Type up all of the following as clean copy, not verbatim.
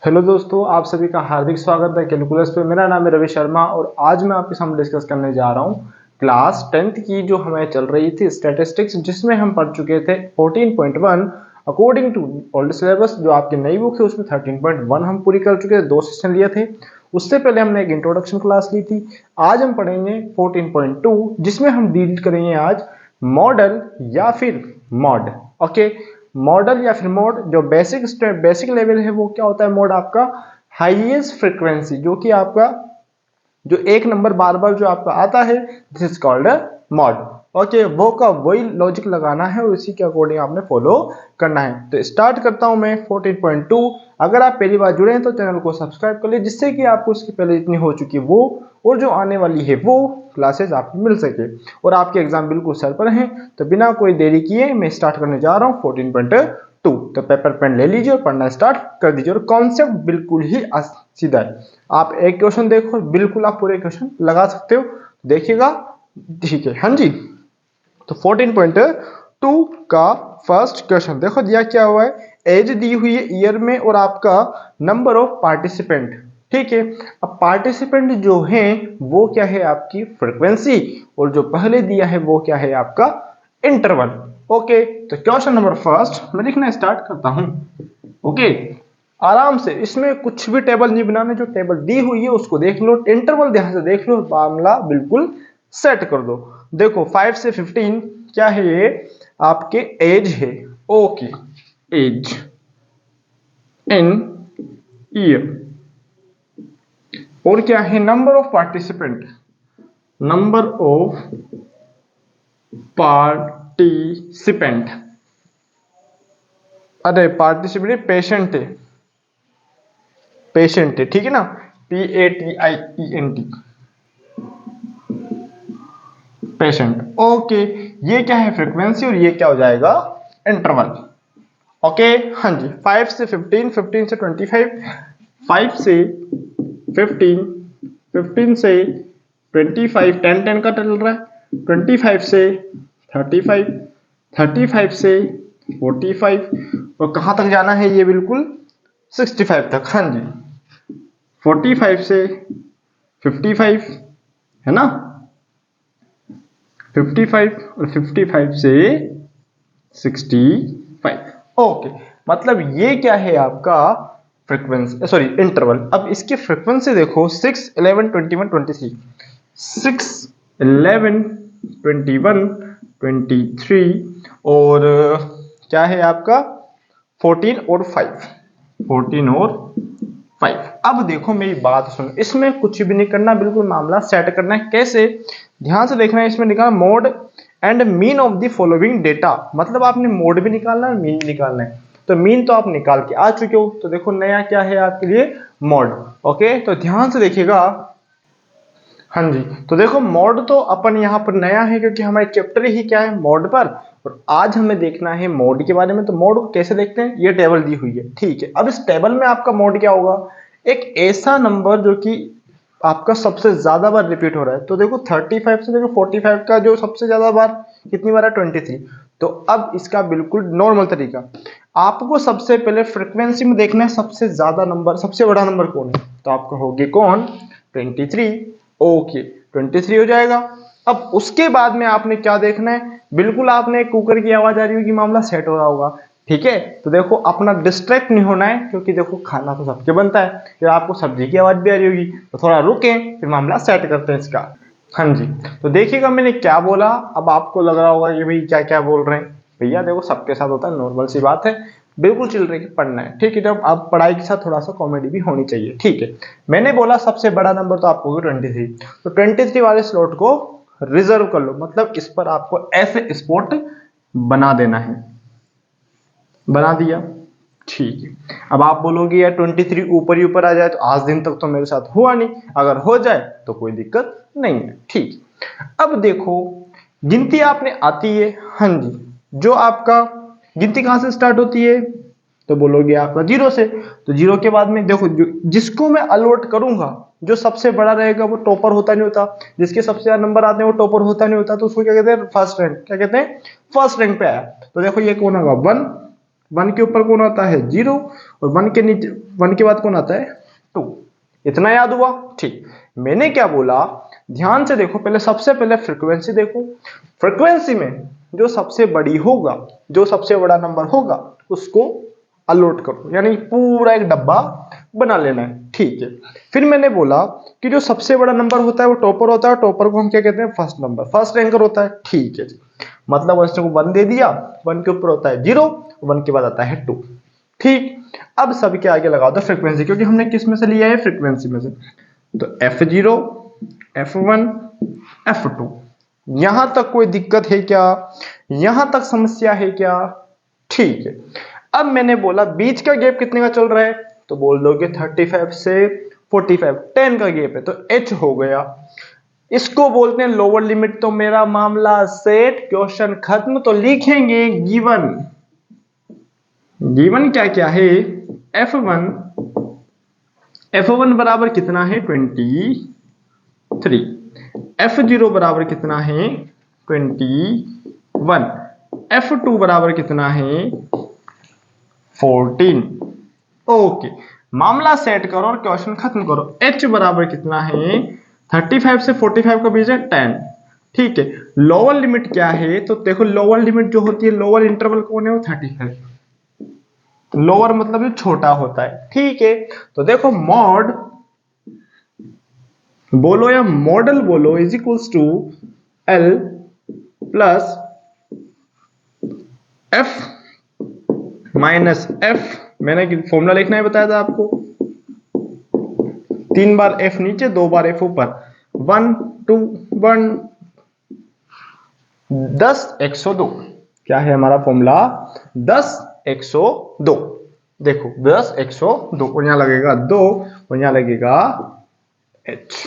Hello दोस्तों, आप सभी का हार्दिक स्वागत है कैलकुलस पे। मेरा नाम है रवि शर्मा और आज मैं आपके सामने डिस्कस करने जा रहा हूँ क्लास 10th की जो हमें चल रही थी स्टैटिस्टिक्स, जिसमें हम पढ़ चुके थे 14.1 अकॉर्डिंग टू ओल्ड सिलेबस। जो आपकी नई बुक है उसमें 13.1 हम पूरी कर चुके थे, 2 सेशन लिए थे। उससे पहले हमने एक इंट्रोडक्शन क्लास ली थी। आज हम पढ़ेंगे 14.2, जिसमें हम डील करेंगे आज मॉडल या फिर मॉड। ओके, मॉडल या फिर मोड। जो बेसिक लेवल है वो क्या होता है? मोड आपका हाईएस्ट फ्रीक्वेंसी, जो कि आपका जो एक नंबर बार बार जो आपका आता है, this is called mod. Okay, वो का वही लॉजिक लगाना है और उसी के अकॉर्डिंग आपने फॉलो करना है। तो स्टार्ट करता हूं मैं 14.2। अगर आप पहली बार जुड़े हैं तो चैनल को सब्सक्राइब कर लीजिए, जिससे कि आपको उसके पहले जितनी हो चुकी है वो और जो आने वाली है वो क्लासेस आपको मिल सके और आपके एग्जाम बिल्कुल सर पर हैं। तो बिना कोई देरी किए मैं स्टार्ट करने जा रहा हूँ 14.2। तो पेपर पेन ले लीजिए और पढ़ना स्टार्ट कर दीजिए। और कॉन्सेप्ट बिल्कुल ही सीधा है। आप एक क्वेश्चन देखो, बिल्कुल आप पूरे क्वेश्चन लगा सकते हो, देखिएगा। ठीक है, हाँ जी। तो 14.2 का फर्स्ट क्वेश्चन देखो, दिया क्या हुआ है? एज दी हुई है ईयर में और आपका नंबर ऑफ पार्टिसिपेंट। ठीक है, अब पार्टिसिपेंट जो हैं वो क्या है? आपकी फ्रीक्वेंसी। और जो पहले दिया है वो क्या है? आपका इंटरवल। ओके, तो क्वेश्चन नंबर फर्स्ट मैं लिखना स्टार्ट करता हूं। ओके, आराम से, इसमें कुछ भी टेबल नहीं बनाने, जो टेबल दी हुई है उसको देख लो, इंटरवल ध्यान से देख लो, मामला बिल्कुल सेट कर दो। देखो 5 से 15 क्या है? ये आपके एज है। Okay, age in year. और क्या है? Number of participant, number of participant. अरे पार्टिसिपेंट पेशेंट है, पेशेंट है, ठीक है ना? PATIENT, patient. ओके, ये क्या है? फ्रीक्वेंसी। और ये क्या हो जाएगा? इंटरवल। ओके, हाँ जी। 5 से 15, 15 से 25, 5 से 15, 15 से 25, 10 10 का चल रहा है, 25 से 35, 35 से 45, और कहाँ तक जाना है? ये बिल्कुल 65 तक। हाँ जी, 45 से 55 है ना, 55 और 55 से 65। ओके, मतलब ये क्या है? आपका फ्रीक्वेंसी, सॉरी इंटरवल। अब इसकी फ्रीक्वेंसी देखो, 6 11 21 23, 6 11 21 23 और क्या है आपका 14 और 5, 14 और 5। अब देखो मेरी बात सुनो, इसमें कुछ भी नहीं करना, बिल्कुल मामला सेट करना है। कैसे? ध्यान से देखना है। इसमें निकालना mode and mean of the following data, मतलब आपने मोड भी निकालना है, मीन भी निकालना है। तो मीन तो आप निकाल के आ चुके हो, तो देखो नया क्या है आपके लिए? मोड। ओके, तो ध्यान से देखिएगा। हाँ जी, तो देखो मोड तो अपन यहाँ पर नया है, क्योंकि हमारे चैप्टर ही क्या है? मोड पर। और आज हमें देखना है मोड के बारे में। तो मोड को कैसे देखते हैं? ये टेबल दी हुई है, ठीक है। अब इस टेबल में आपका मोड क्या होगा? एक ऐसा नंबर जो कि आपका सबसे ज्यादा बार रिपीट हो रहा है। तो देखो 35 से देखो 45 का जो सबसे ज्यादा बार कितनी बार है? 23। तो अब इसका बिल्कुल नॉर्मल तरीका, आपको सबसे पहले फ्रीक्वेंसी में देखना है सबसे ज्यादा नंबर, सबसे बड़ा नंबर कौन है? तो आपका होगी कौन? 23। ओके, 23 हो जाएगा। अब उसके बाद में आपने क्या देखना है? बिल्कुल आपने कुकर की आवाज आ रही होगी, मामला सेट हो रहा होगा, ठीक है। तो देखो अपना डिस्ट्रैक्ट नहीं होना है, क्योंकि देखो खाना तो सबके बनता है, फिर आपको सब्जी की आवाज भी आ रही होगी, तो थोड़ा रुके, फिर मामला सेट करते हैं इसका। हाँ जी, तो देखिएगा मैंने क्या बोला। अब आपको लग रहा होगा कि भाई क्या क्या बोल रहे हैं। भैया देखो सबके साथ होता है, नॉर्मल सी बात है, बिल्कुल चिल रही पढ़ना है, ठीक है। जब आप पढ़ाई के साथ थोड़ा सा कॉमेडी भी होनी चाहिए, ठीक है। मैंने बोला सबसे बड़ा नंबर तो आपको 23। तो 23 वाले स्लॉट को रिजर्व कर लो, मतलब इस पर आपको ऐसे स्पॉट बना देना है। बना दिया, ठीक है। अब आप बोलोगे यार 23 ऊपर ही ऊपर आ जाए, तो आज दिन तक तो मेरे साथ हुआ नहीं, अगर हो जाए तो कोई दिक्कत नहीं है, ठीक। अब देखो गिनती आपने आती है, हाँ जी। जो आपका गिनती कहां से स्टार्ट होती है? तो बोलोगे आपका 0 से। तो 0 के बाद में देखो जिसको मैं अलॉट करूंगा, जो सबसे बड़ा रहेगा वो टॉपर होता नहीं होता, जिसके सबसे ज्यादा नंबर आते हैं वो टॉपर होता नहीं होता, तो उसको क्या कहते हैं? First rank. क्या कहते हैं? फर्स्ट रैंक पे आया। तो देखो ये कौन होगा? 1 1 के ऊपर कौन आता है 0 और 1 के नीचे 1 के बाद कौन आता है 2। इतना याद हुआ? ठीक। मैंने क्या बोला, ध्यान से देखो, पहले सबसे पहले फ्रीक्वेंसी देखो। फ्रीक्वेंसी में जो सबसे बड़ी होगा, जो सबसे बड़ा नंबर होगा उसको अलॉट करो, यानी पूरा एक डब्बा बना लेना है। ठीक है। फिर मैंने बोला कि जो सबसे बड़ा नंबर होता है वो टॉपर होता है, टॉपर को हम क्या कहते हैं फर्स्ट नंबर, फर्स्ट रैंकर होता है। ठीक है जी, मतलब उसने को 1 दे दिया, 1 के ऊपर होता है 0, 1 के बाद आता है 2। ठीक। अब सभी के आगे लगा दो फ्रीक्वेंसी, क्योंकि हमने किस में से लिया है फ्रीक्वेंसी में से। तो F0, F1, F2, यहां तक कोई दिक्कत है क्या? यहां तक समस्या है क्या? ठीक है। अब मैंने बोला बीच का गैप कितने का चल रहा है, तो बोल दोगे 35 से 45, 10 का गैप है, तो H हो गया। इसको बोलते हैं लोअर लिमिट। तो मेरा मामला सेट, क्वेश्चन खत्म। तो लिखेंगे गिवन, गिवन क्या क्या है, F1, F1 बराबर कितना है 23, F0 बराबर कितना है 21, F2 बराबर कितना है 14। ओके, मामला सेट करो और क्वेश्चन खत्म करो। H बराबर कितना है 35 से 45 का बीच है 10। ठीक है। लोअर लिमिट क्या है, तो देखो लोअर लिमिट जो होती है, लोअर इंटरवल कौन है, वो 35। लोअर मतलब ये छोटा होता है। ठीक है। तो देखो मॉड बोलो या मॉडल बोलो is equals to L plus F minus F। मैंने फॉर्मूला लिखना है बताया था आपको, 3 बार F नीचे 2 बार F ऊपर, 1 2 1 10 102। क्या है हमारा फॉर्मूला 10 102। देखो 10 102 और यहां लगेगा 2 और यहां लगेगा H।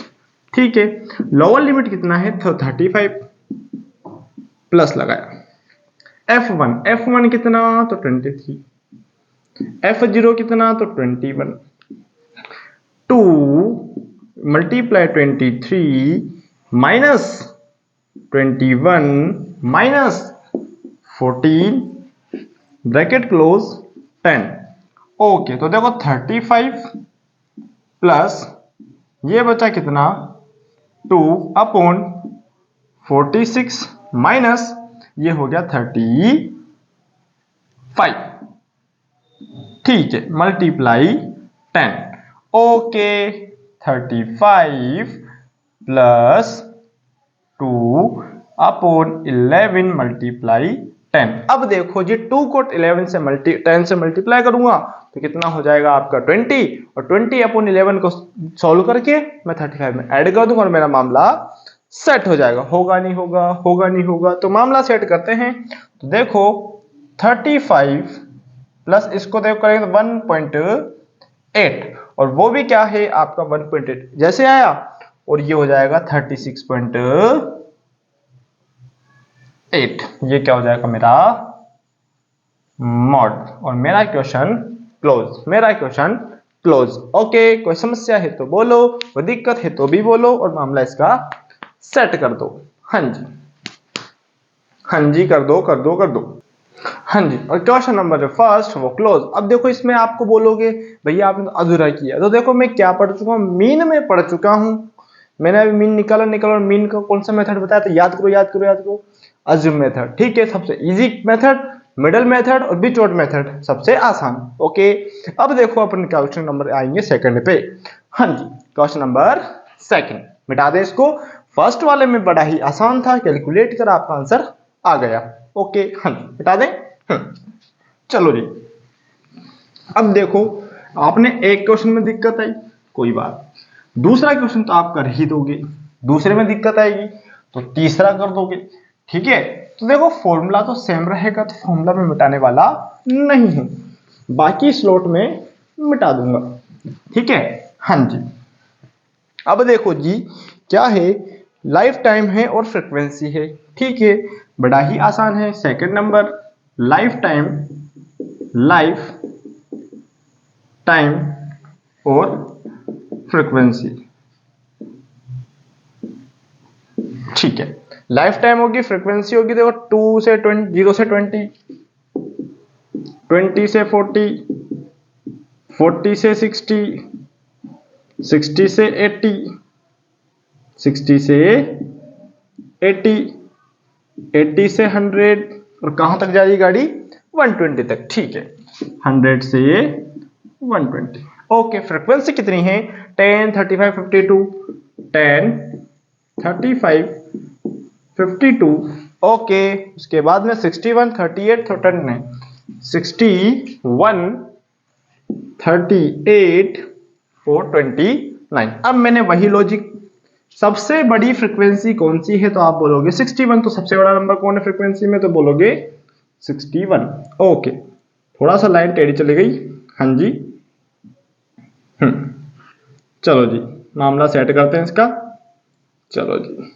ठीक है। लोअर लिमिट कितना है, तो 35 प्लस लगाया। F1 कितना, तो 23, F0 कितना, तो 21, 2 multiply 23 minus 21 minus 14 bracket close 10। Okay, तो देखो 35 प्लस ये बचा कितना 2 अपॉन 46 माइनस ये हो गया 35। ठीक है, multiply 10। Okay, 35 plus 2 upon 11 multiply 10। अब देखो जी 2 को 10 से मल्टीप्लाई करूंगा तो कितना हो जाएगा आपका 20, और 20 अपॉन 11 को सॉल्व करके मैं 35 में ऐड कर दूंगा और मेरा मामला सेट हो जाएगा। होगा नहीं होगा, होगा नहीं होगा, तो मामला सेट करते हैं। तो देखो 35 प्लस इसको देखो करेंगे तो 1.8, और वो भी क्या है आपका 1.8 जैसे आया, और ये हो जाएगा 36.8। ये क्या हो जाएगा मेरा मॉड, और मेरा क्वेश्चन क्लोज, मेरा क्वेश्चन क्लोज। ओके, कोई समस्या है तो बोलो, कोई दिक्कत है तो भी बोलो, और मामला इसका सेट कर दो। हाँ जी, हाँ जी, कर दो कर दो कर दो। हाँ जी, और क्वेश्चन नंबर फर्स्ट वो क्लोज। अब देखो इसमें आपको बोलोगे भैया आपने तो अधूरा किया, तो देखो मैं क्या पढ़ चुका हूँ, मीन में पढ़ चुका हूँ। मैंने अभी मीन निकाला, और मीन का कौन सा मेथड बताया, तो याद करो याद करो याद करो, अज्यूम मेथड। ठीक है, सबसे इजी मेथड, मिडल मेथड और बीच ऑड मेथड सबसे आसान। ओके, अब देखो अपन क्वेश्चन नंबर आएंगे सेकंड पे। हाँ जी, क्वेश्चन नंबर सेकंड, मिटा दे इसको। फर्स्ट वाले में बड़ा ही आसान था, कैलकुलेट कर आपका आंसर आ गया। ओके, हाँ जी, मिटा दें। चलो जी, अब देखो आपने एक क्वेश्चन में दिक्कत आई, कोई बात, दूसरा क्वेश्चन तो आप कर ही दोगे, दूसरे में दिक्कत आएगी तो तीसरा कर दोगे। ठीक है, तो देखो फॉर्मूला तो सेम रहेगा, तो फॉर्मूला में मिटाने वाला नहीं हूं, बाकी स्लॉट में मिटा दूंगा। ठीक है, हाँ जी। अब देखो जी क्या है, लाइफ टाइम है और फ्रीक्वेंसी है। ठीक है, बड़ा ही आसान है। Second number life time, life time और फ्रीक्वेंसी। ठीक है, लाइफ टाइम होगी, फ्रीक्वेंसी होगी, देखो 2 से 20, 0 से 20, 20 से 40, 40 से 60, 60 से 80, 60 से 80, 80 से 100 और कहां तक जाएगी गाड़ी? 120 तक। ठीक है, 100 से 120। ओके, फ्रीक्वेंसी कितनी है? 10, 35, 52, 10, 35, 52। ओके, उसके बाद में 61, 38, 39, 61, 38 और 29। अब मैंने वही लॉजिक, सबसे बड़ी फ्रीक्वेंसी कौन सी है? तो आप बोलोगे 61। तो सबसे बड़ा नंबर कौन है फ्रीक्वेंसी में? तो बोलोगे 61। ओके, थोड़ा सा लाइन टेढ़ी चली गई। हाँ जी, चलो जी, मामला सेट करते हैं इसका। चलो जी,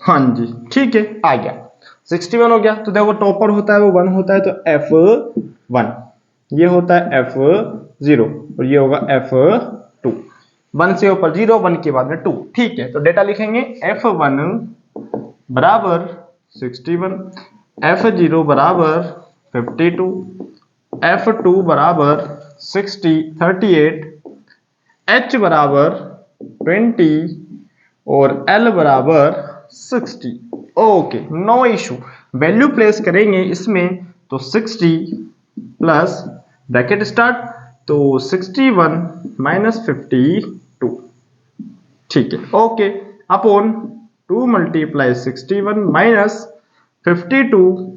हाँ जी, ठीक है, आ गया। 61 हो गया। तो देखो, टॉपर होता है वो 1 होता है, तो F1, ये होता है F0 और ये होगा F2। 1 से ऊपर 0, 1 के बाद में 2। ठीक है, तो डेटा लिखेंगे F1 बराबर 61, F0 बराबर 52, F2 बराबर 38, H बराबर 20 और L बराबर 60। Okay, no issue. Value place करेंगे इसमें, तो 60 प्लस ब्रैकेट स्टार्ट, तो 61 माइनस 52। ठीक है, okay, upon 2 multiply 61 minus 52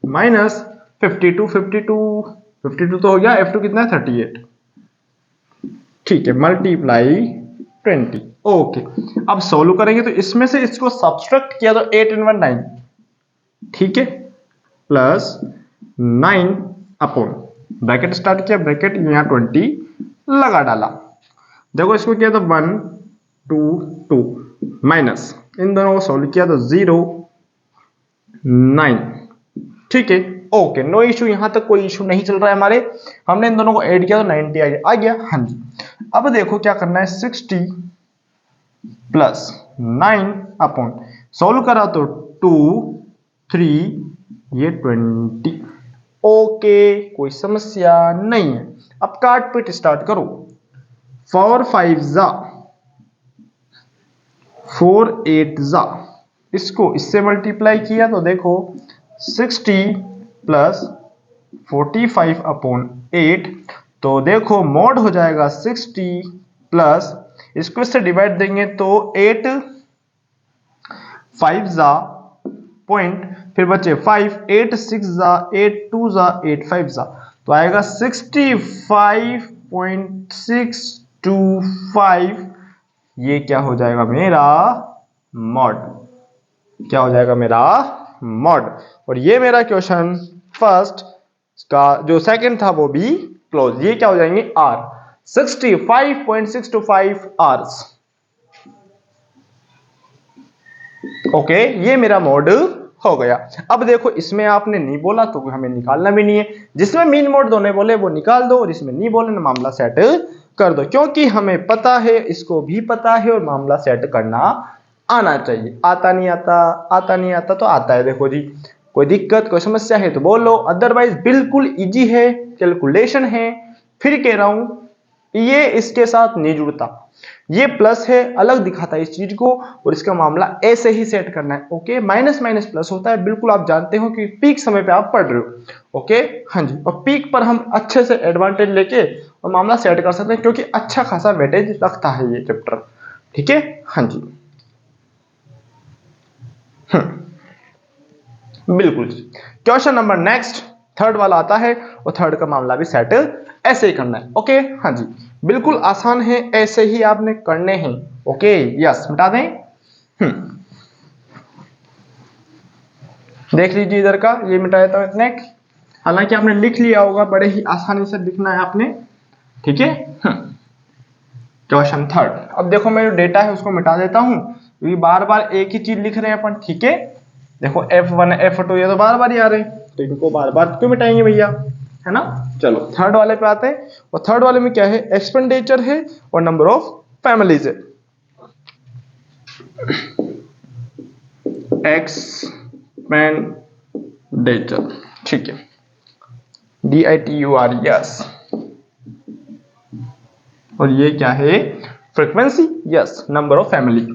minus 52, 52 तो हो गया। F2 कितना है? 38। ठीक है, मल्टीप्लाई 20। ओके, अब सोल्व करेंगे तो इसमें से इसको सब्सट्रैक्ट किया तो 8 इन 1 9। ठीक है, प्लस 9 अपॉन ब्रैकेट स्टार्ट किया, ब्रैकेट यहां 20 लगा डाला। देखो, इसको किया तो 1 2 2 माइनस, इन दोनों को सोल्व किया तो 0 9। ठीक है, ओके, नो इशू। यहां तक कोई इशू नहीं चल रहा है हमारे। हमने इन दोनों को ऐड किया तो 90 आ गया। हाँ जी, अब देखो क्या करना है। 60 प्लस 9 अपॉन, सोल्व करा तो 2 3 ये 20। ओके, कोई समस्या नहीं है। अब काट पीट स्टार्ट करो। 4 5 जा 4 8 जा, इसको इससे मल्टीप्लाई किया तो देखो 60 प्लस 45 अपॉन 8, तो देखो मॉड हो जाएगा 60 प्लस, इसको इससे डिवाइड देंगे तो 8 5 जा पॉइंट, फिर बचे 5, 8 6 जा 8 2 जा 8 5 जा, तो आएगा 65.625। ये क्या हो जाएगा? मेरा मॉड। क्या हो जाएगा? मेरा मॉड। और ये मेरा क्वेश्चन फर्स्ट का जो सेकंड था वो भी क्लोज। ये क्या हो जाएंगे? आर। 65.625 आवर्स। ओके, ये मेरा मॉड हो गया। अब देखो, इसमें आपने नहीं बोला तो हमें निकालना भी नहीं है। जिसमें मीन मोड दोनों बोले वो निकाल दो, और इसमें नहीं बोले ना मामला सेट कर दो, क्योंकि हमें पता है, इसको भी पता है, और मामला सेट करना आना चाहिए। आता नहीं आता, आता नहीं आता तो आता है। देखो जी, कोई दिक्कत कोई समस्या है तो बोलो, अदरवाइज बिल्कुल इजी है, कैलकुलेशन है। फिर कह रहा हूं, ये इसके साथ नहीं जुड़ता, ये प्लस है, अलग दिखाता है इस चीज को, और इसका मामला ऐसे ही सेट करना है। ओके, माइनस माइनस प्लस होता है, बिल्कुल आप जानते हो कि पीक समय पे आप पढ़ रहे हो। ओके, हाँ जी, और पीक पर हम अच्छे से एडवांटेज लेके और मामला सेट कर सकते हैं, क्योंकि अच्छा खासा वेटेज रखता है ये चैप्टर। ठीक है, हाँ जी, बिल्कुल। क्वेश्चन नंबर नेक्स्ट, थर्ड वाला आता है, और थर्ड का मामला भी सेट ऐसे ही करना है। ओके, हाँ जी, बिल्कुल आसान है, ऐसे ही आपने करने हैं। ओके, यस, मिटा दें। देख लीजिए इधर का, ये मिटाया था इतने। हालांकि आपने लिख लिया होगा, बड़े ही आसानी से लिखना है आपने। ठीक है, क्वेश्चन थर्ड। अब देखो, मैं जो डेटा है उसको मिटा देता हूं, क्योंकि बार बार एक ही चीज लिख रहे हैं अपन। ठीक है, देखो F1 F2 ये तो बार बार ही आ रहे हैं, तो इनको बार बार क्यों मिटाएंगे भैया, है ना। चलो थर्ड वाले पे आते हैं, और थर्ड वाले में क्या है? एक्सपेंडिचर है और नंबर ऑफ फैमिलीज है। एक्सपेंडिचर, ठीक है, DITUR, यस। और ये क्या है? Frequency, yes. Number of family,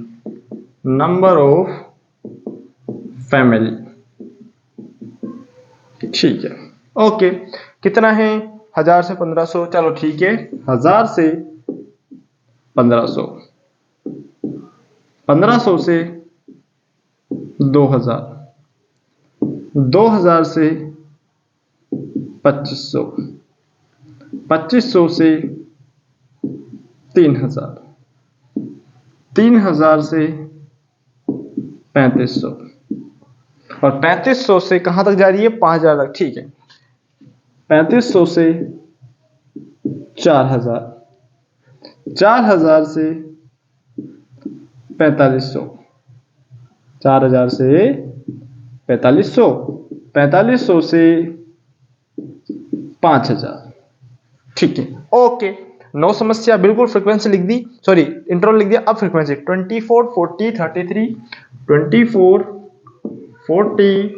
number of family, ठीक है। ओके, कितना है? 1000 से 1500, चलो ठीक है। 1000 से 1500, 1500 से 2000, 2000 से 2500, 2500 से 3000, 3000 से 3500, और 3500 से कहां तक जा रही है? 5000 तक, ठीक है। 3500 से 4000, 4000 से 4500, 4000 से 4500, 4500 से 5000, ठीक है। ओके, नो समस्या, बिल्कुल फ्रीक्वेंसी लिख दी, सॉरी इंटरवल लिख दिया। अब फ्रीक्वेंसी 24, 40, 33, 24, 40,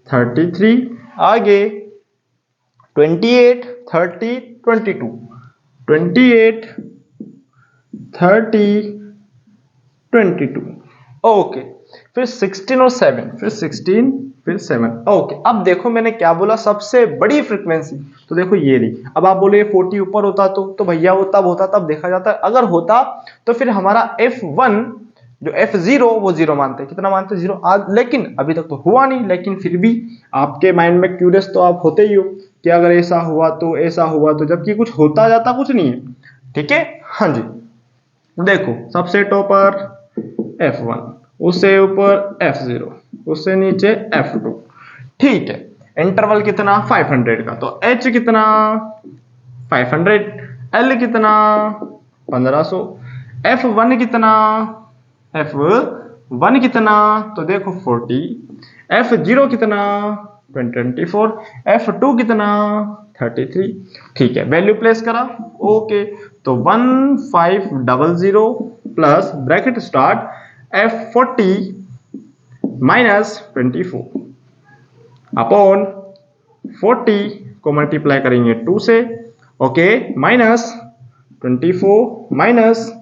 33, आगे 28, 30, 22, 28, 30, 22, ओके। फिर 16 और 7, फिर 16, फिर 7, ओके। अब देखो मैंने क्या बोला, सबसे बड़ी फ्रीक्वेंसी, तो देखो ये रही। अब आप बोले 40 ऊपर होता तो भैया वो तब होता, तब देखा जाता। अगर होता तो फिर हमारा F1 जो F0 वो 0 मानते, कितना मानते? 0। आज लेकिन अभी तक तो हुआ नहीं, लेकिन फिर भी आपके माइंड में क्यूरियस तो आप होते ही हो कि अगर ऐसा हुआ तो, ऐसा हुआ तो, जबकि कुछ होता जाता कुछ नहीं है, ठीक है। हाँ जी, देखो सबसे टॉपर F1, उससे ऊपर F0, उससे नीचे F2, ठीक है। इंटरवल कितना? 500 का, तो H कितना? 500, L कितना? 1500, F1 कितना? F1 कितना? तो देखो 40, F0 कितना? 24, F2 कितना? 33, ठीक है। वैल्यू प्लेस करा, ओके। तो 1500 plus bracket start F40 minus 24 upon 40 को मल्टीप्लाई करेंगे 2 से, okay, minus 24 minus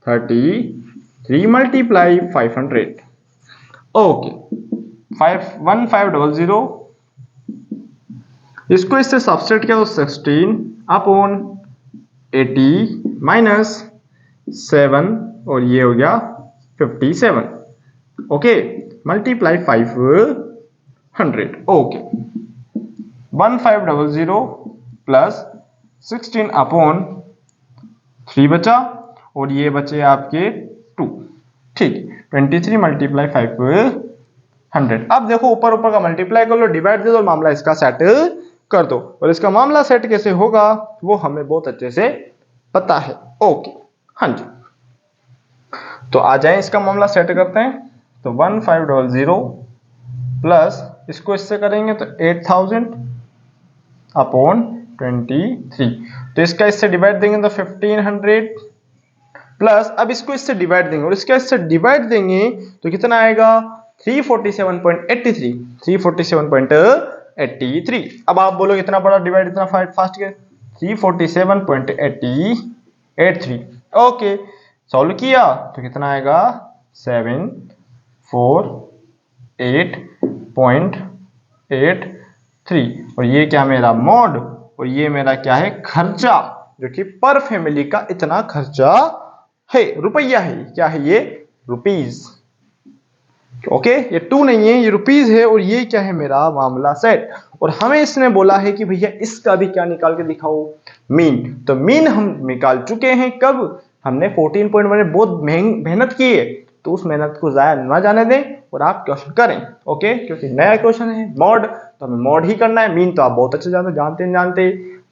33 multiply 500, okay. 1500, इसको इससे सब्सट्रैक्ट किया तो 16 अपॉन 80 माइनस 7, और ये हो गया 57, okay, multiply 500, okay. 1500 plus 16 upon 3 बचा, और ये बचे आपके 2, ठीक। 23 मल्टीप्लाई 500। अब देखो ऊपर ऊपर का मल्टीप्लाई कर लो, डिवाइड दे दो, मामला इसका सेट कर दो। और इसका मामला सेट कैसे होगा वो हमें बहुत अच्छे से पता है, ओके। हाँ जी, तो आ जाए इसका मामला सेट करते हैं। तो 1500 प्लस इसको इससे करेंगे तो 8000 अपॉन 23, तो इसका इससे डिवाइड देंगे तो 1500 प्लस, अब इसको इससे डिवाइड देंगे और इसका इससे डिवाइड देंगे तो कितना आएगा? 347.83, 347.83। अब आप बोलो इतना बड़ा डिवाइड इतना फास्ट के 347.83, ओके। सॉल्व किया तो कितना आएगा? 748.83, और ये क्या मेरा मॉड, और ये मेरा क्या है? खर्चा, जो कि पर फैमिली का इतना खर्चा है, रुपया है, क्या है ये? Rupees, okay. ये 2 नहीं है, ये रुपीज है, और ये क्या है? मेरा मामला सेट। और हमें इसने बोला है कि भैया इसका भी क्या निकाल के दिखाओ? मीन। तो मीन हम निकाल चुके हैं, कब? हमने 14.1 में बहुत मेहनत की है, तो उस मेहनत को जाया ना जाने दें और आप क्वेश्चन करें, ओके। क्योंकि नया क्वेश्चन है मॉड, तो हमें मॉड ही करना है। मीन तो आप बहुत अच्छे जानते,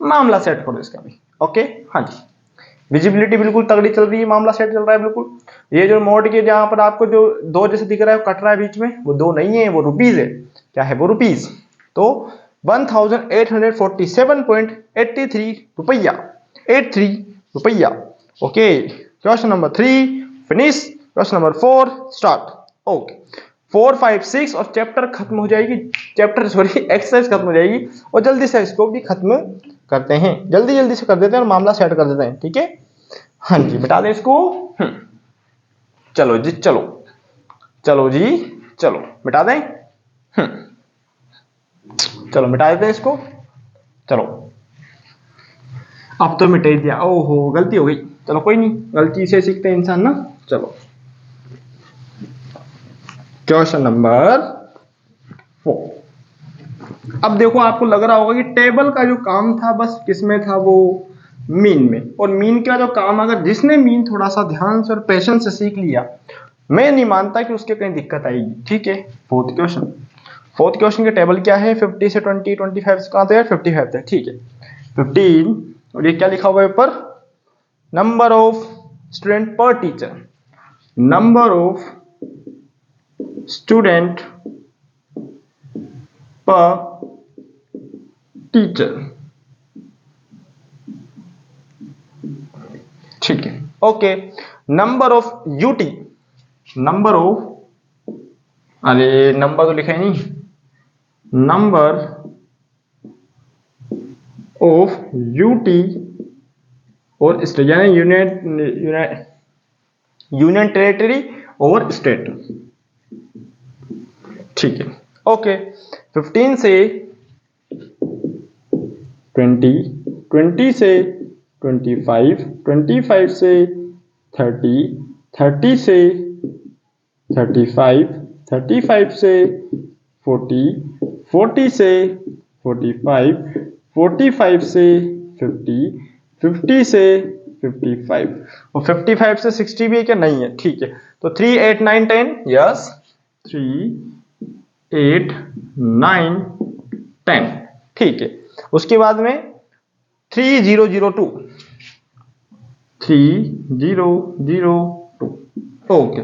मामला सेट करो इसका भी, ओके। हाँ जी, विजिबिलिटी बिल्कुल तगड़ी चल रही है, मामला सेट चल रहा है बिल्कुल। ये जो मोड के जहां पर आपको जो 2 जैसे दिख रहा है कट रहा है बीच में, वो 2 नहीं है, वो रुपीज है। क्या है वो? रुपीज। तो 1847.83 रुपया, 83 रुपया, okay. Question number 3 finish, question number 4 start, okay. 4 5 6 और चैप्टर खत्म हो जाएगी, चैप्टर सॉरी एक्सरसाइज खत्म हो जाएगी और जल्दी से इसको भी खत्म करते हैं, जल्दी जल्दी से कर देते हैं और मामला सेट कर देते हैं। ठीक है, हाँ जी मिटा दें इसको। चलो जी चलो, चलो जी चलो मिटा दें। चलो मिटा देते हैं इसको। चलो अब तो मिटा ही दिया, ओहो गलती हो गई, चलो कोई नहीं, गलती से सीखते हैं इंसान ना। चलो क्वेश्चन नंबर 4। अब देखो आपको लग रहा होगा कि टेबल का जो काम था बस किसमें था, वो मीन में। और मीन का जो काम अगर जिसने मीन थोड़ा सा ध्यान से और पेशेंस से सीख लिया, मैं नहीं मानता कि उसके कहीं दिक्कत आएगी। ठीक है, फोर्थ क्वेश्चन के टेबल क्या है, 50 से 20 25 से कहां तक, 55 तक। ठीक है 15, और ये क्या लिखा हुआ है ऊपर, नंबर ऑफ स्टूडेंट पर टीचर, नंबर ऑफ स्टूडेंट पर टीचर। ठीक है okay, number of UT, number of, अरे नंबर तो लिखा ही नहीं, नंबर ऑफ यूटी और स्टेट, यानी यूनियन टेरिटरी और स्टेट। ठीक है ओके, 15 से 20, 20 से 25, 25 से 30, 30 से 35, 35 से 40, 40 से 45, 45 से 50, 50 से 55, और 55 से 60 भी है क्या, नहीं है। ठीक है, तो 3 8 9 10, यस 3 8 9 10। ठीक है, उसके बाद में 3002, 3002। ओके,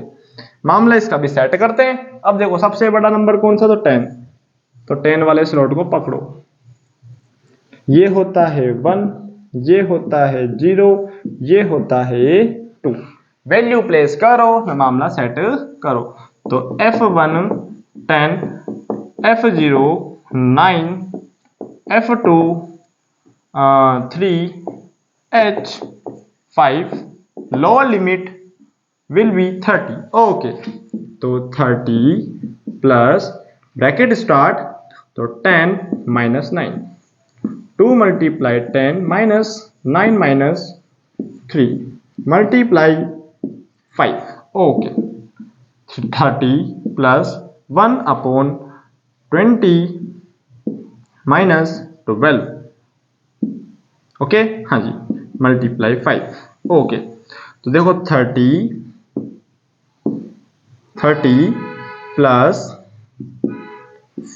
मामला इसका भी सेट करते हैं। अब देखो सबसे बड़ा नंबर कौन सा, तो 10, तो 10 वाले स्लॉट को पकड़ो, ये होता है 1, ये होता है 0, ये होता है 2, वैल्यू प्लेस करो, मामला सेट करो। तो F1 10, F0 9, F2 3, H5, lower limit will be 30। Okay, तो 30 प्लस ब्रैकेट स्टार्ट, तो 10 minus 9, 2 multiply 10 minus 9 minus 3 multiply 5। Okay, 30 plus 1 upon 20 minus 12। Okay हाँ जी, मल्टीप्लाई 5। ओके, तो देखो 30 प्लस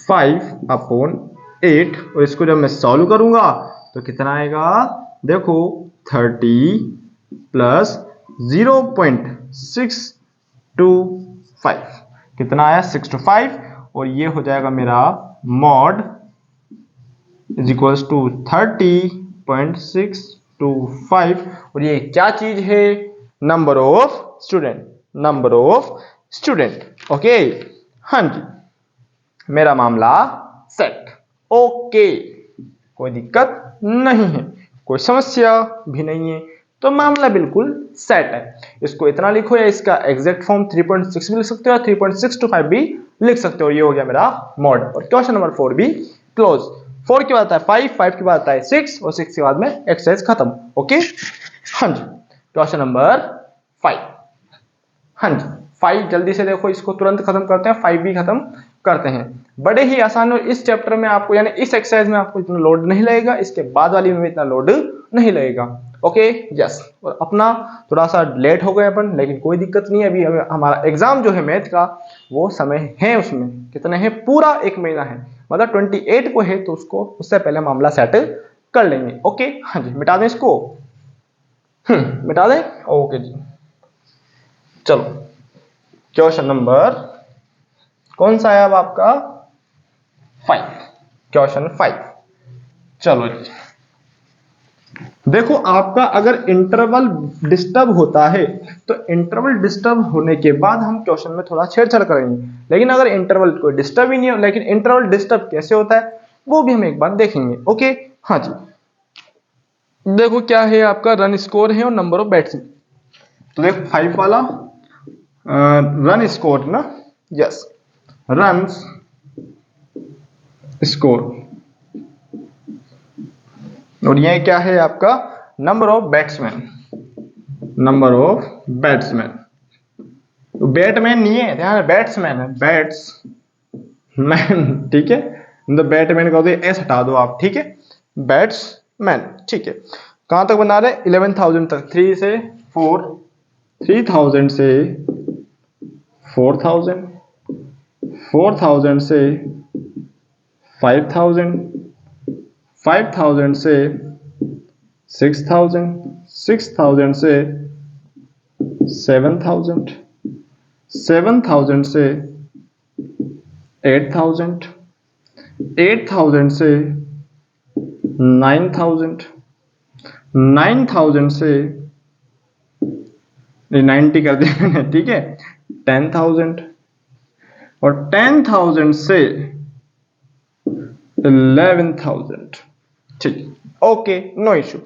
5 अपॉन 8, और इसको जब मैं सॉल्व करूंगा तो कितना आएगा, देखो 30 प्लस 0.625, कितना आया 625, और ये हो जाएगा मेरा मॉड इज इक्वल्स टू 30.625, और ये क्या चीज है, number of student, number of student. Okay हाँ जी, मेरा मामला सेट। ओके, कोई दिक्कत नहीं है, कोई समस्या भी नहीं है, तो मामला बिल्कुल सेट है। इसको इतना लिखो, या इसका एग्जैक्ट फॉर्म 3.6 भी लिख सकते हो, 3.625 भी लिख सकते हो। ये हो गया मेरा मॉड, और क्वेश्चन नंबर 4 भी क्लोज। 4 के बाद आता है 5, 5 के बाद आता है 6, और 6 के बाद में एक्सरसाइज खत्म। ओके हाँ जी, क्वेश्चन नंबर 5। हाँ जी 5 जल्दी से देखो, इसको तुरंत खत्म करते हैं, 5 भी खत्म करते हैं। बड़े ही आसान, और इस चैप्टर में आपको यानी इस एक्सरसाइज में आपको इतना लोड नहीं लगेगा, इसके बाद वाली में इतना लोड नहीं लगेगा। ओके यस, और अपना थोड़ा सा लेट हो गए अपन, लेकिन कोई दिक्कत नहीं है, अभी हमारा एग्जाम जो है मैथ का वो समय है, उसमें कितने हैं, पूरा 1 महीना है, मतलब 28 को है, तो उसको उससे पहले मामला सेट कर लेंगे। ओके हाँ जी, मिटा दें इसको, मिटा दें। ओके जी, चलो क्वेश्चन नंबर कौन सा है अब आपका, 5, क्वेश्चन 5। चलो जी, देखो आपका अगर इंटरवल डिस्टर्ब होता है तो इंटरवल डिस्टर्ब होने के बाद हम क्वेश्चन में थोड़ा छेड़छाड़ करेंगे, लेकिन अगर इंटरवल कोई डिस्टर्ब ही नहीं हो, लेकिन इंटरवल डिस्टर्ब कैसे होता है वो भी हम एक बार देखेंगे। ओके हाँ जी, देखो क्या है आपका रन स्कोर है और नंबर ऑफ बैट्स। तो देखो 5 वाला रन स्कोर ना, यस रन स्कोर, और ये क्या है आपका number of batsman, number of batsman. तो बैटमैन नहीं है, ध्यान बैट्समैन है, बैट्समैन ठीक है, तो बैटमैन का एस हटा दो आप, ठीक है बैट्समैन, ठीक है। कहां तक बना रहे 11,000 तक, 3 से 4, 3,000 से 4,000, 4,000 से 5,000, 5,000 से 6,000, 6,000 से 7,000, 7,000 से 8,000, 8,000 से 9,000, 9,000 से 90 कर दिया मैंने, ठीक है 10,000, और 10,000 से 11,000, ठीक ओके नो इशू।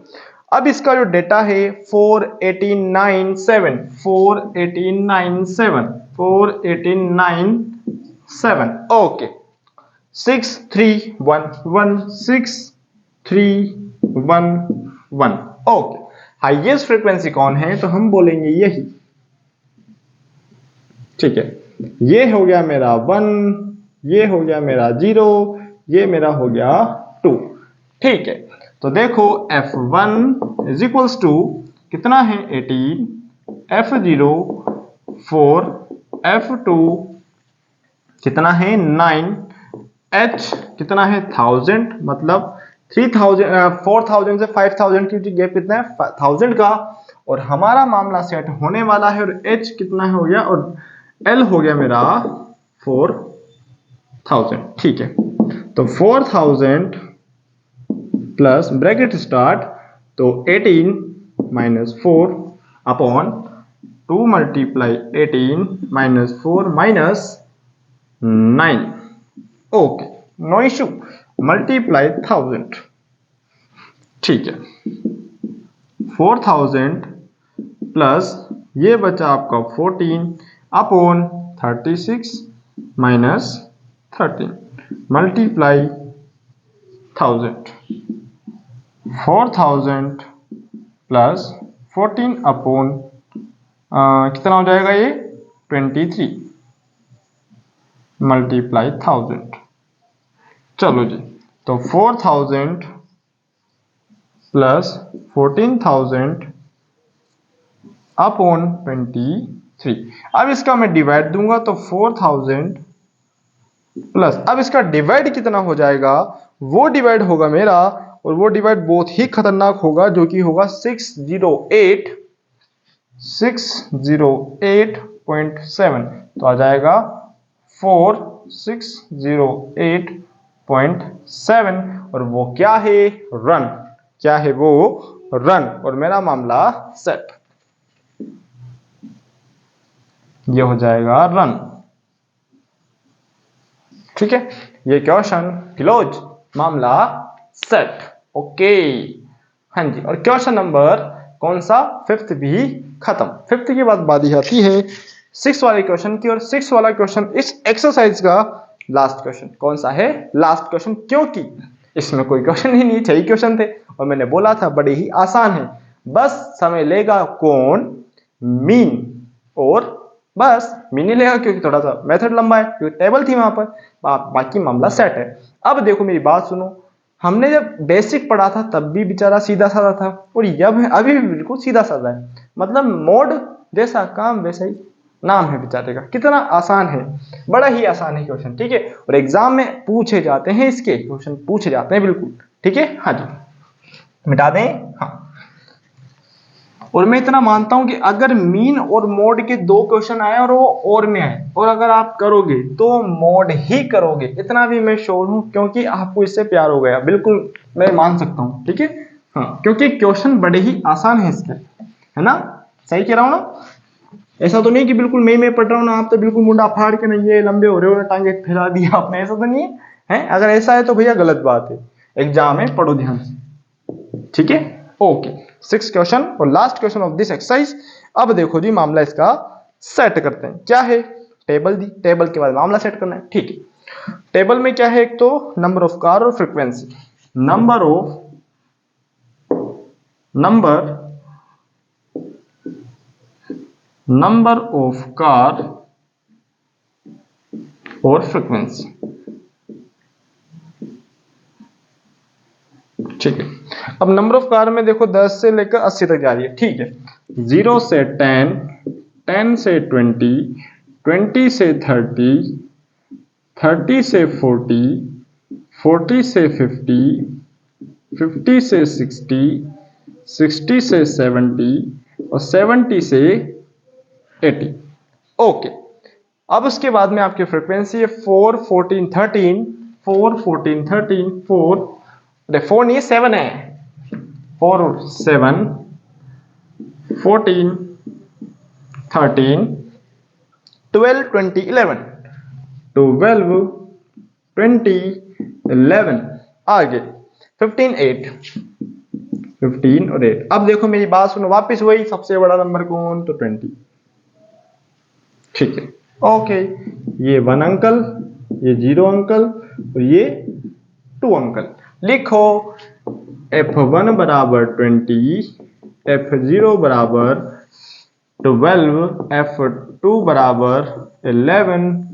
अब इसका जो डेटा है 4,18,9,7, 4,18,9,7, 4,18,9,7 ओके 6,3,1,1,6,3,1,1 ओके। हाईएस्ट फ्रीक्वेंसी कौन है तो हम बोलेंगे यही, ठीक है ये हो गया मेरा 1, ये हो गया मेरा 0, ये मेरा हो गया 2, ठीक है। तो देखो F1 इज इक्वल्स टू कितना है 18, F0 4, F2 कितना है 9, H कितना है 1000, मतलब 3000 4,000 से 5,000 की गैप कितना है 1000 का, और हमारा मामला सेट होने वाला है, और H कितना हो गया और L हो गया मेरा 4,000, ठीक है। तो 4,000 प्लस ब्रैकेट स्टार्ट, तो 18 minus 4 upon 2 multiply 18 minus 4 minus 9 okay no issue, multiply 1000, ठीक है 4,000 प्लस ये बचा आपका 14 upon 36 minus 13 multiply 1000, 4,000 plus 14 upon कितना हो जाएगा ये 23 मल्टीप्लाई 1000, चलो जी। तो 4,000 प्लस 14,000 अपॉन 23, अब इसका मैं डिवाइड दूंगा तो 4,000 प्लस, अब इसका डिवाइड कितना हो जाएगा वो डिवाइड होगा मेरा, और वो डिवाइड बहुत ही खतरनाक होगा जो कि होगा 608.7, तो आ जाएगा 4608.7, और वो क्या है रन, क्या है वो रन, और मेरा मामला सेट, ये हो जाएगा रन, ठीक है ये क्वेश्चन क्लोज, मामला सेट ओके हाँ जी। और क्वेश्चन नंबर कौन सा 5th भी खत्म। 5th की बारी आती है 6 वाले क्वेश्चन की, और 6 वाला क्वेश्चन इस एक्सरसाइज का लास्ट क्वेश्चन। कौन सा है लास्ट क्वेश्चन, क्योंकि इसमें कोई क्वेश्चन ही नहीं, 6 क्वेश्चन थे, और मैंने बोला था बड़े ही आसान है, बस समय लेगा कौन मीन, और बस मीन ही लेगा क्योंकि थोड़ा सा मेथड लंबा है, क्योंकि टेबल थी वहां पर, बाकी मामला सेट है। अब देखो मेरी बात सुनो, हमने जब बेसिक पढ़ा था तब भी बेचारा सीधा साधा था, और जब अभी भी बिल्कुल सीधा साधा है, मतलब मोड जैसा काम वैसा ही नाम है बेचारे का, कितना आसान है, बड़ा ही आसान है क्वेश्चन, ठीक है। और एग्जाम में पूछे जाते हैं, इसके क्वेश्चन पूछे जाते हैं बिल्कुल, ठीक है हाँ जी, मिटा दें हाँ। और मैं इतना मानता हूं कि अगर मीन और मोड के 2 क्वेश्चन आए और वो और में आए, और अगर आप करोगे तो मोड ही करोगे, इतना भी मैं श्योर हूं, क्योंकि आपको इससे प्यार हो गया, बिल्कुल मैं मान सकता हूं, ठीक है हाँ, क्योंकि क्वेश्चन बड़े ही आसान है इसके, है ना, सही कह रहा हूँ ना। ऐसा तो नहीं कि बिल्कुल मैं पढ़ रहा हूँ ना, आप तो बिल्कुल मुंडा फाड़ के नहीं ये लंबे हो रहे हो, टांगे फैला दिया आपने, ऐसा तो नहीं है, हैं? अगर ऐसा है तो भैया गलत बात है, एग्जाम है, पढ़ो ध्यान से, ठीक है। ओके, 6 क्वेश्चन और last question of this exercise. अब देखो जी, मामला इसका सेट करते हैं। क्या है, टेबल दी, टेबल के बाद मामला सेट करना है, ठीक है। टेबल में क्या है, एक तो नंबर ऑफ कार और फ्रीक्वेंसी, नंबर ऑफ कार और फ्रीक्वेंसी, ठीक है। अब नंबर ऑफ कार में देखो 10 से लेकर 80 तक जा रही है, ठीक है। 0 से 10, 10 से 20, 20 से 30, 30 से 40, 40 से 50, 50 से 60, 60 से 70 और 70 से 80। ओके, अब उसके बाद में आपकी फ्रीक्वेंसी है 4, 14, 13, 4, 14, 13, 4 नहीं 7 है, 4, 7, 14, 13, 12, 20, 11, 12, 20, 11, आगे 15, 8, 15 और 8। अब देखो मेरी बात सुनो, वापस वही सबसे बड़ा नंबर कौन, तो 20, ठीक है। ओके, ये 1 अंकल, ये 0 अंकल और ये 2 अंकल। लिखो F1 बराबर 20, F0 बराबर 12, F2 बराबर 11,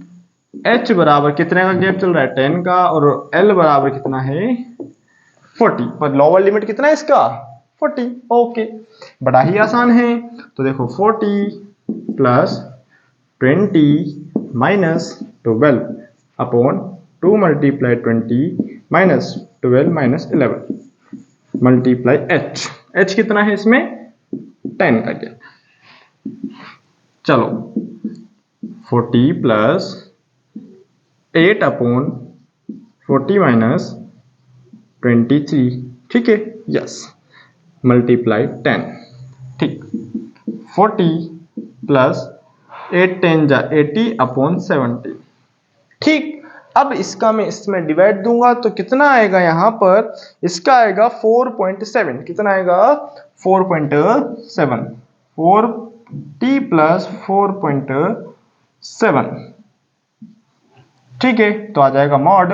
H बराबर कितने का गैप चल रहा है, 10 का, और L बराबर कितना है, 40। पर लोअर लिमिट कितना है इसका, 40। ओके, बड़ा ही आसान है। तो देखो 40 plus 20 minus 12 upon 2 multiply 20 minus 12 minus 11 multiply h कितना है इसमें, 10 का गैप। चलो 40 प्लस 8 अपॉन 40 माइनस 23, ठीक है, यस, मल्टीप्लाई 10, ठीक। 40 प्लस 8 10 जा 80 अपॉन 70, ठीक। अब इसका मैं इसमें डिवाइड दूंगा तो कितना आएगा, यहां पर इसका आएगा 4.7, कितना आएगा, 4.7, 4t प्लस 4.7, ठीक है। तो आ जाएगा मॉड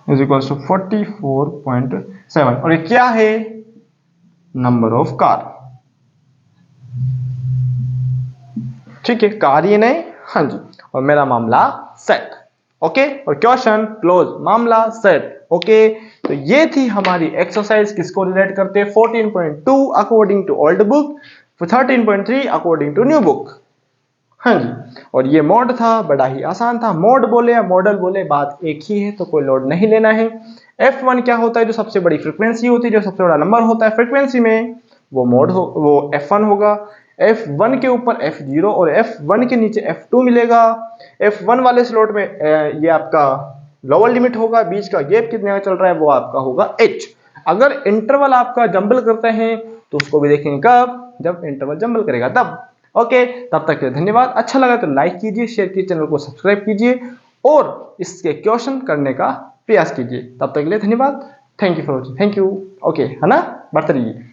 इज इक्वल टू 44.7, और ये क्या है, नंबर ऑफ कार, ठीक है, कार ये नहीं, हाँ जी, और मेरा मामला सेट। ओके, और क्वेश्चन क्लोज, मामला सेट। ओके, तो ये थी हमारी एक्सरसाइज, किसको रिलेट करते हैं, 14.2 according to old book, 13.3 according to new book, हाँ जी। और ये मोड था, बड़ा ही आसान था, मोड बोले या मॉडल बोले बात एक ही है, तो कोई लोड नहीं लेना है। F1 क्या होता है, जो सबसे बड़ी फ्रीक्वेंसी होती है, जो सबसे बड़ा नंबर होता है फ्रीक्वेंसी में, वो मोड हो, वो F1 होगा। F1 के ऊपर F0 और F1 के नीचे F2 मिलेगा। F1 वाले स्लॉट में ये आपका लोअर लिमिट होगा, बीच का गैप कितने का चल रहा है वो आपका होगा h। अगर इंटरवल आपका जंबल करते हैं तो उसको भी देखेंगे कब, जब इंटरवल जंबल करेगा तब। ओके, तब तक के लिए धन्यवाद। अच्छा लगा तो लाइक कीजिए, शेयर कीजिए, चैनल को सब्सक्राइब कीजिए और इसके क्वेश्चन करने का प्रयास कीजिए। तब तक के लिए धन्यवाद, thank you for watching, thank you. Okay, है ना, बढ़ते रहिए।